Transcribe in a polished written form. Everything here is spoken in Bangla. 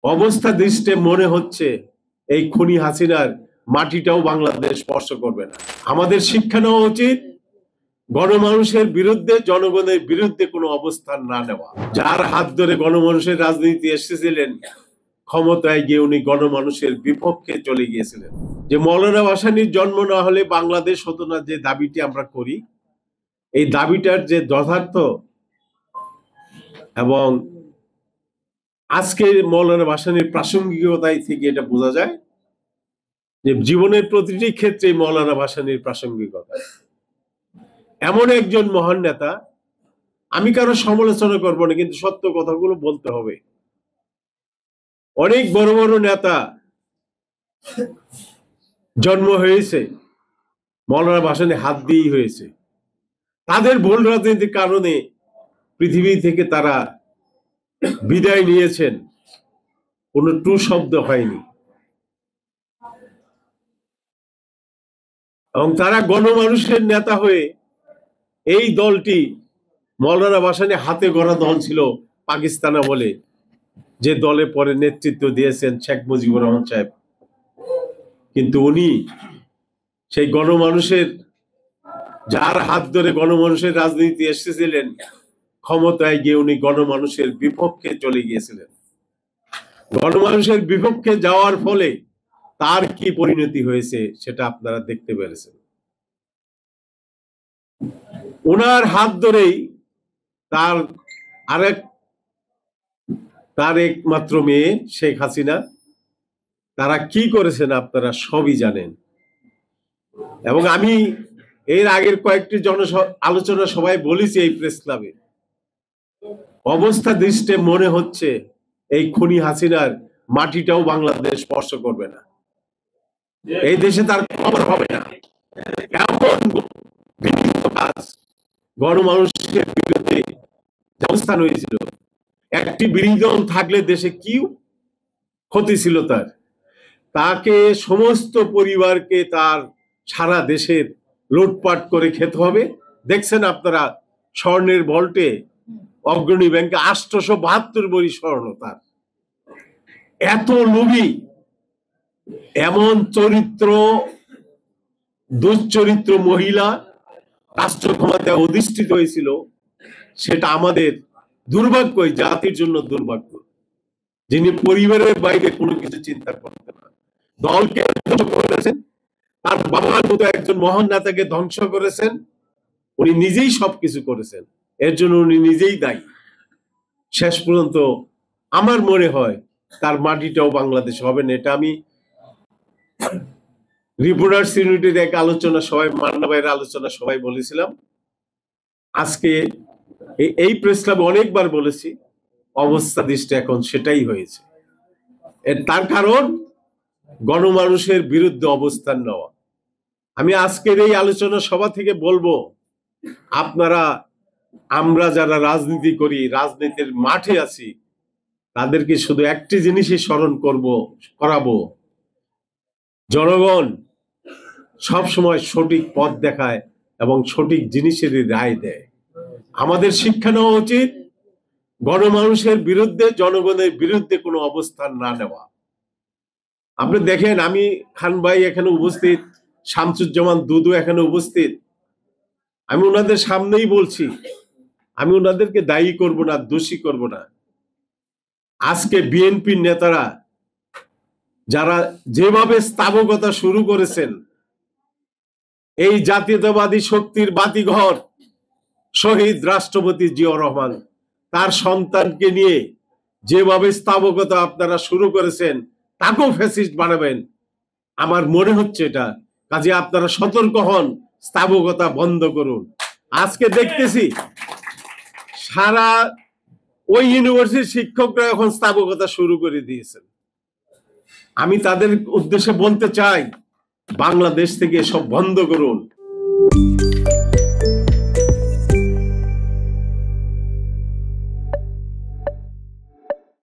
অবস্থা দৃষ্টে মনে হচ্ছে এই খুনি হাসিনার মাটিটাও বাংলাদেশ স্পর্শ করবে না। আমাদের শিক্ষা নেওয়া উচিত গণমানুষের বিরুদ্ধে, জনগণের বিরুদ্ধে কোনো অবস্থান না নেওয়া। যার হাত ধরে গণমানুষের রাজনীতি এসেছিলেন, ক্ষমতায় গিয়ে উনি গণমানুষের বিপক্ষে চলে গিয়েছিলেন। যে মৌলানা ভাসানীর জন্ম না হলে বাংলাদেশ হতো না, যে দাবিটি আমরা করি, এই দাবিটার যে যথার্থ এবং আজকে মৌলানা ভাসানীর প্রাসঙ্গিকতায় থেকে এটা বোঝা যায় যে জীবনের প্রতিটি ক্ষেত্রে মৌলানা ভাসানীর প্রাসঙ্গিকতা। এমন একজন মহান নেতা, আমি কারো সমালোচনা করবো না, কিন্তু সত্য কথাগুলো বলতে হবে। অনেক বড় বড় নেতা জন্ম হয়েছে মৌলানা ভাসানীর হাত দিয়েই হয়েছে। তাদের ভুল রাজনীতির কারণে পৃথিবী থেকে তারা বিদায় নিয়েছেন, কোনো টু শব্দ হয়নি, এবং তারা গণমানুষের নেতা হয়ে এই দলটি মৌলানা ভাসানী হাতে গড়া দল ছিল পাকিস্তান বলে, যে দলে পরে নেতৃত্ব দিয়েছেন শেখ মুজিবুর রহমান সাহেব। কিন্তু উনি সেই গণমানুষের, যার হাত ধরে গণমানুষের রাজনীতি এসেছিলেন, ক্ষমতায় গিয়ে উনি গণমানুষের বিপক্ষে চলে গিয়েছিলেন। গণমানুষের বিপক্ষে যাওয়ার ফলে তার কি পরিণতি হয়েছে সেটা আপনারা দেখতে পেরেছেন। ওনার হাত ধরেই তার একমাত্র মেয়ে শেখ হাসিনা, তারা কি করেছেন আপনারা সবই জানেন। এবং আমি এর আগের কয়েকটি আলোচনা সভায় বলেছি এই প্রেস ক্লাবে, অবস্থা দৃষ্টে মনে হচ্ছে এই খুনি হাসিনার মাটিটাও বাংলাদেশ স্পর্শ করবে না, এই দেশে তার খবর হবে না। এমন কাজ গণমানুষের বিরুদ্ধে অবস্থান হয়েছিল, একটি বিরোধী দল থাকলে দেশে কি ক্ষতি ছিল তার, তাকে সমস্ত পরিবারকে তার সারা দেশের লুটপাট করে খেতে হবে। দেখছেন আপনারা স্বর্ণের ভল্টে অগ্রণী ব্যাংকে 872 ভরি স্বর্ণ তার। এত লোভী, এমন চরিত্র, দুশ্চরিত্র মহিলা রাষ্ট্র ক্ষমতায় অধিষ্ঠিত হয়েছিল, সেটা আমাদের দুর্ভাগ্য, জাতির জন্য দুর্ভাগ্য, যিনি পরিবারের বাইরে কোনো কিছু চিন্তা করতেন না। দলকে ধ্বংস করেছেন, তার বাবার মতো একজন মহান নেতাকে ধ্বংস করেছেন, উনি নিজেই সবকিছু করেছেন, এর জন্য উনি নিজেই দায়ী। শেষ পর্যন্ত আমার মনে হয় তার মাটিটাও বাংলাদেশ হবে না। এটা আমি রিপোর্টার্স ইউনিটির এক আলোচনা সবাই, মান্না ভাইয়ের আলোচনা সবাই বলেছিলাম। আজকে এই প্রেস ক্লাবে অনেকবার বলেছি, অবস্থা দৃষ্টি এখন সেটাই হয়েছে। তার কারণ গণমানুষের বিরুদ্ধে অবস্থান নেওয়া। আমি আজকের এই আলোচনা সভা থেকে বলবো, আপনারা, আমরা যারা রাজনীতি করি, রাজনীতির মাঠে আছি, তাদেরকে শুধু একটি জিনিসই স্মরণ করাবো, জনগণ সব সময় সঠিক পথ দেখায় এবং সঠিক জিনিসেরই রায় দেয়। আমাদের শিক্ষা নেওয়া উচিত গণমানুষের বিরুদ্ধে, জনগণের বিরুদ্ধে কোনো অবস্থান না নেওয়া। আপনি দেখেন, আমি খান ভাই এখানে উপস্থিত, শামসুজ্জামান দুদু এখানে উপস্থিত, আমি ওনাদের সামনেই বলছি, আমি ওনাদেরকে দায়ী করব না, দোষী করব না। আজকে বিএনপির নেতারা যারা যেভাবে স্থাবকতা শুরু করেছেন, এই জাতীয়তাবাদী শক্তির বাতিঘর শহীদ রাষ্ট্রপতি জিয়াউর রহমান, তার সন্তানকে নিয়ে যেভাবে স্থাবকতা আপনারা শুরু করেছেন, তাকেও ফ্যাসিস্ট বানাবেন, আমার মনে হচ্ছে এটা। কাজে আপনারা সতর্ক হন, স্থাবকতা বন্ধ করুন। আজকে দেখতেছি সারা ওই ইউনিভার্সিটির শিক্ষকরা এখন স্থাবকতা শুরু করে দিয়েছেন। আমি তাদের উদ্দেশ্যে বলতে চাই, বাংলাদেশ থেকে সব বন্ধ করুন।